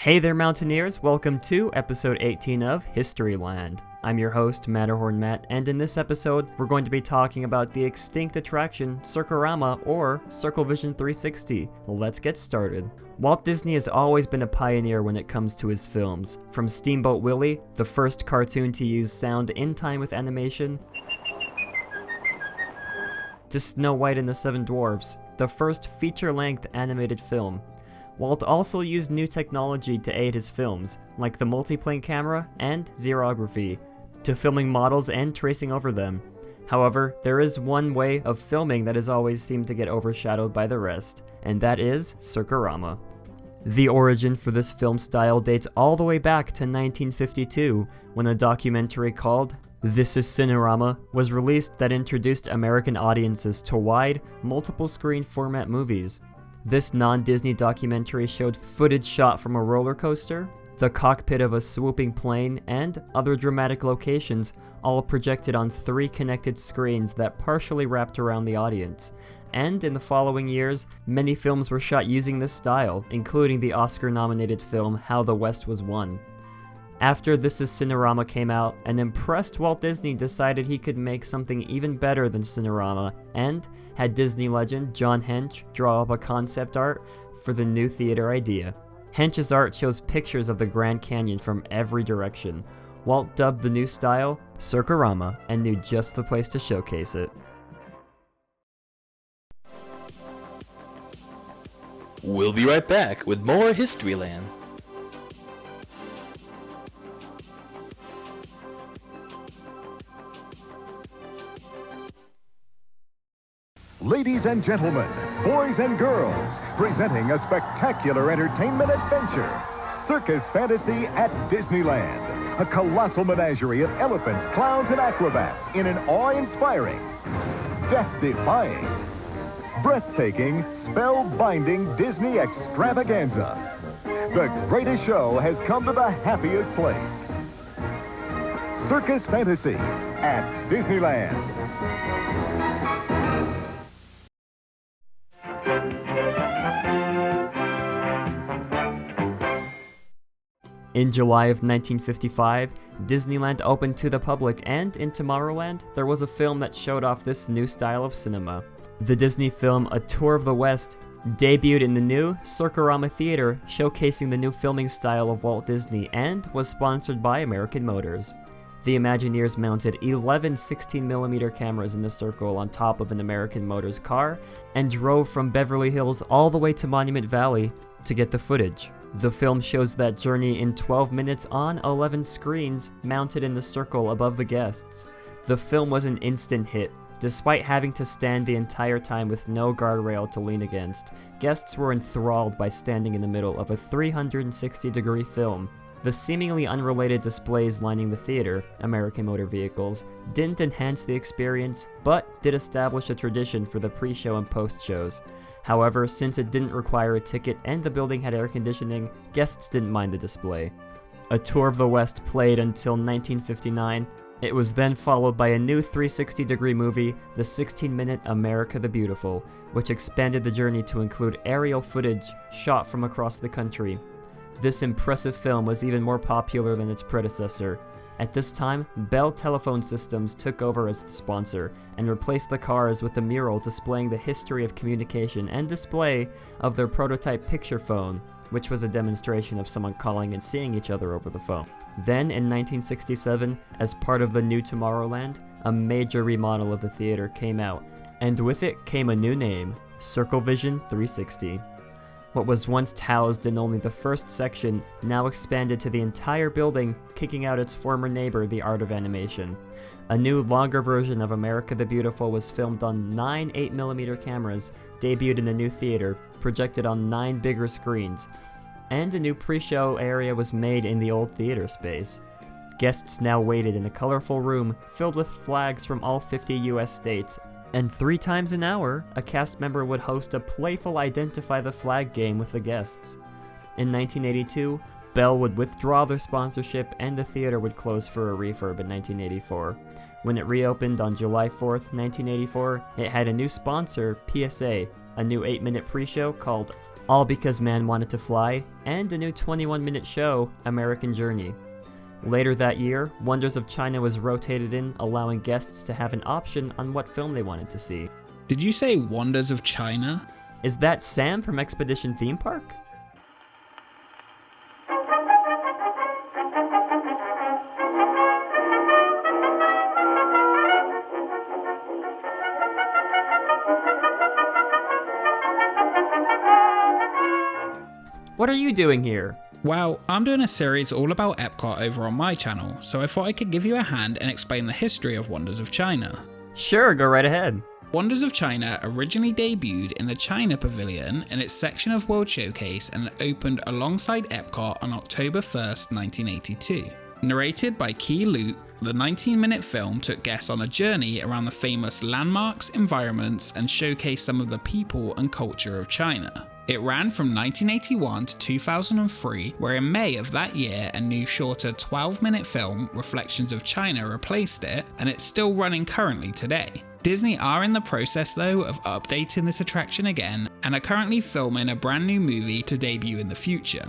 Hey there, Mountaineers! Welcome to episode 18 of Historyland. I'm your host, Matterhorn Matt, and in this episode, we're going to be talking about the extinct attraction Circarama, or Circle Vision 360. Let's get started. Walt Disney has always been a pioneer when it comes to his films. From Steamboat Willie, the first cartoon to use sound in time with animation, to Snow White and the Seven Dwarfs, the first feature-length animated film. Walt also used new technology to aid his films, like the multiplane camera and xerography, to filming models and tracing over them. However, there is one way of filming that has always seemed to get overshadowed by the rest, and that is Circarama. The origin for this film style dates all the way back to 1952, when a documentary called This is Cinerama was released that introduced American audiences to wide, multiple-screen format movies. This non-Disney documentary showed footage shot from a roller coaster, the cockpit of a swooping plane, and other dramatic locations, all projected on 3 connected screens that partially wrapped around the audience. And in the following years, many films were shot using this style, including the Oscar-nominated film How the West Was Won. After This is Cinerama came out, an impressed Walt Disney decided he could make something even better than Cinerama, and had Disney legend John Hench draw up a concept art for the new theater idea. Hench's art shows pictures of the Grand Canyon from every direction. Walt dubbed the new style Circarama and knew just the place to showcase it. We'll be right back with more Historyland. Ladies and gentlemen, boys and girls, presenting a spectacular entertainment adventure, Circus Fantasy at Disneyland. A colossal menagerie of elephants, clowns, and acrobats in an awe-inspiring, death-defying, breathtaking, spell-binding Disney extravaganza. The greatest show has come to the happiest place. Circus Fantasy at Disneyland. In July of 1955, Disneyland opened to the public, and in Tomorrowland, there was a film that showed off this new style of cinema. The Disney film A Tour of the West debuted in the new Circarama Theater, showcasing the new filming style of Walt Disney, and was sponsored by American Motors. The Imagineers mounted 11 16mm cameras in the circle on top of an American Motors car, and drove from Beverly Hills all the way to Monument Valley to get the footage. The film shows that journey in 12 minutes on 11 screens mounted in the circle above the guests. The film was an instant hit. Despite having to stand the entire time with no guardrail to lean against, guests were enthralled by standing in the middle of a 360-degree film. The seemingly unrelated displays lining the theater, American Motor Vehicles, didn't enhance the experience, but did establish a tradition for the pre-show and post-shows. However, since it didn't require a ticket and the building had air conditioning, guests didn't mind the display. A Tour of the West played until 1959. It was then followed by a new 360-degree movie, the 16-minute America the Beautiful, which expanded the journey to include aerial footage shot from across the country. This impressive film was even more popular than its predecessor. At this time, Bell Telephone Systems took over as the sponsor, and replaced the cars with a mural displaying the history of communication and display of their prototype picture phone, which was a demonstration of someone calling and seeing each other over the phone. Then, in 1967, as part of the new Tomorrowland, a major remodel of the theater came out, and with it came a new name, Circle Vision 360. What was once housed in only the first section now expanded to the entire building, kicking out its former neighbor, the Art of Animation. A new, longer version of America the Beautiful was filmed on 9 8mm cameras, debuted in the new theater, projected on 9 bigger screens, and a new pre-show area was made in the old theater space. Guests now waited in a colorful room filled with flags from all 50 US states, and 3 times an hour, a cast member would host a playful Identify the Flag game with the guests. In 1982, Bell would withdraw their sponsorship and the theater would close for a refurb in 1984. When it reopened on July 4th, 1984, it had a new sponsor, PSA, a new 8-minute pre-show called All because man wanted to fly, and a new 21-minute show, American Journey. Later that year, Wonders of China was rotated in, allowing guests to have an option on what film they wanted to see. Did you say Wonders of China? Is that Sam from Expedition Theme Park? What are you doing here? Well, I'm doing a series all about Epcot over on my channel, so I thought I could give you a hand and explain the history of Wonders of China. Sure, go right ahead. Wonders of China originally debuted in the China Pavilion in its section of World Showcase and opened alongside Epcot on October 1st, 1982. Narrated by Key Luke, the 19-minute film took guests on a journey around the famous landmarks, environments, and showcased some of the people and culture of China. It ran from 1981 to 2003, where in May of that year a new shorter 12-minute film, Reflections of China, replaced it, and it's still running currently today. Disney are in the process though of updating this attraction again, and are currently filming a brand new movie to debut in the future.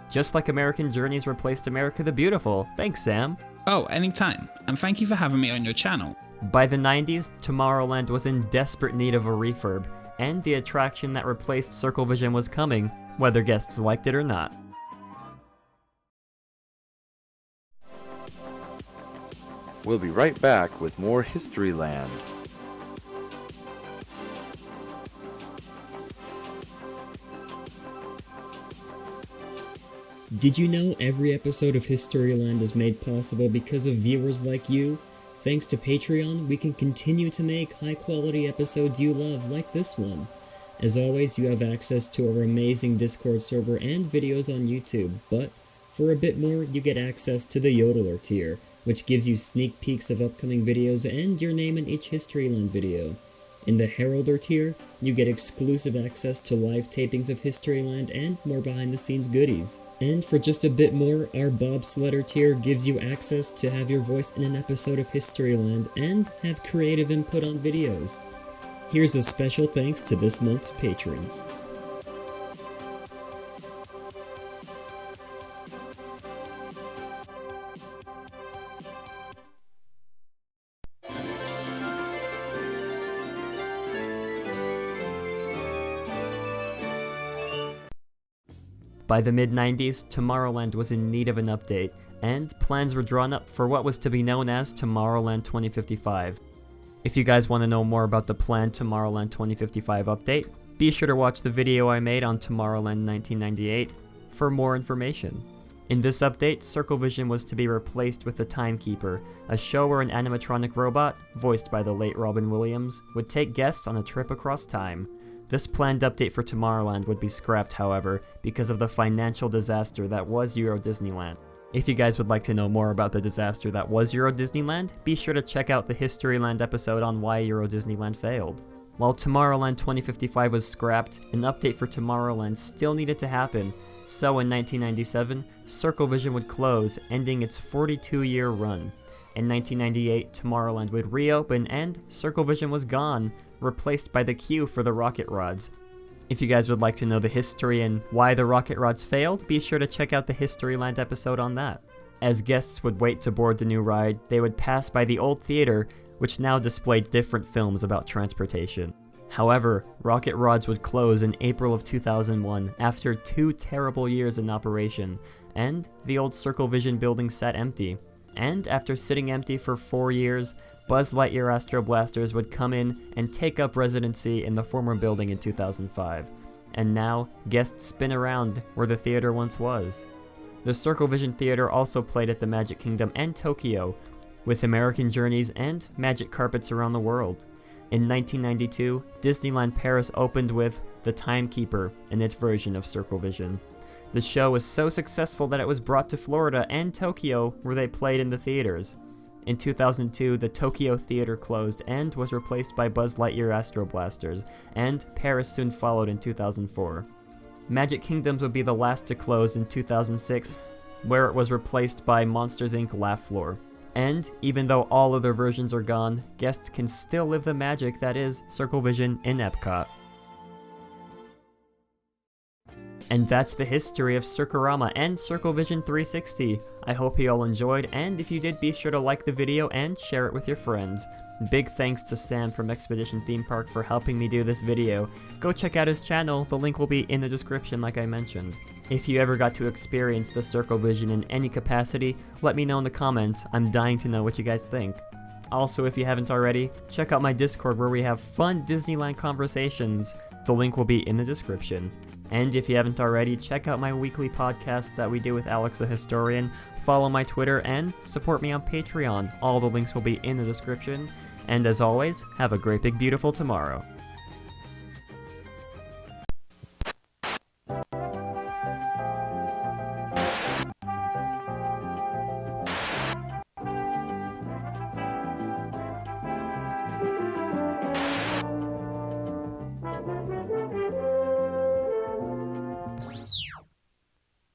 Just like American Journeys replaced America the Beautiful. Thanks, Sam. Oh, anytime, and thank you for having me on your channel. By the 90s, Tomorrowland was in desperate need of a refurb, and the attraction that replaced Circle Vision was coming, whether guests liked it or not. We'll be right back with more Historyland. Did you know every episode of Historyland is made possible because of viewers like you? Thanks to Patreon, we can continue to make high-quality episodes you love, like this one. As always, you have access to our amazing Discord server and videos on YouTube, but for a bit more, you get access to the YODELER tier, which gives you sneak peeks of upcoming videos and your name in each Historyland video. In the Heralder tier, you get exclusive access to live tapings of Historyland and more behind-the-scenes goodies. And for just a bit more, our BOBSLEDER tier gives you access to have your voice in an episode of Historyland and have creative input on videos. Here's a special thanks to this month's patrons. By the mid-90s, Tomorrowland was in need of an update, and plans were drawn up for what was to be known as Tomorrowland 2055. If you guys want to know more about the planned Tomorrowland 2055 update, be sure to watch the video I made on Tomorrowland 1998 for more information. In this update, Circle Vision was to be replaced with the Timekeeper, a show where an animatronic robot, voiced by the late Robin Williams, would take guests on a trip across time. This planned update for Tomorrowland would be scrapped, however, because of the financial disaster that was Euro Disneyland. If you guys would like to know more about the disaster that was Euro Disneyland, be sure to check out the Historyland episode on why Euro Disneyland failed. While Tomorrowland 2055 was scrapped, an update for Tomorrowland still needed to happen, so in 1997, Circle Vision would close, ending its 42-year run. In 1998, Tomorrowland would reopen and Circle Vision was gone, replaced by the queue for the rocket rods. If you guys would like to know the history and why the rocket rods failed, be sure to check out the Historyland episode on that. As guests would wait to board the new ride, they would pass by the old theater, which now displayed different films about transportation. However, rocket rods would close in April of 2001 after 2 terrible years in operation, and the old Circle Vision building sat empty. And after sitting empty for 4 years, Buzz Lightyear Astro Blasters would come in and take up residency in the former building in 2005. And now, guests spin around where the theater once was. The Circle Vision Theater also played at the Magic Kingdom and Tokyo, with American Journeys and magic carpets around the world. In 1992, Disneyland Paris opened with The Timekeeper in its version of Circle Vision. The show was so successful that it was brought to Florida and Tokyo, where they played in the theaters. In 2002, the Tokyo Theater closed and was replaced by Buzz Lightyear Astro Blasters, and Paris soon followed in 2004. Magic Kingdoms would be the last to close in 2006, where it was replaced by Monsters Inc. Laugh Floor. And even though all other versions are gone, guests can still live the magic that is Circle Vision in Epcot. And that's the history of Circarama and Circle Vision 360. I hope you all enjoyed, and if you did, be sure to like the video and share it with your friends. Big thanks to Sam from Expedition Theme Park for helping me do this video. Go check out his channel, the link will be in the description like I mentioned. If you ever got to experience the Circle Vision in any capacity, let me know in the comments. I'm dying to know what you guys think. Also, if you haven't already, check out my Discord where we have fun Disneyland conversations. The link will be in the description. And if you haven't already, check out my weekly podcast that we do with Alex the Historian, follow my Twitter, and support me on Patreon. All the links will be in the description. And as always, have a great big beautiful tomorrow.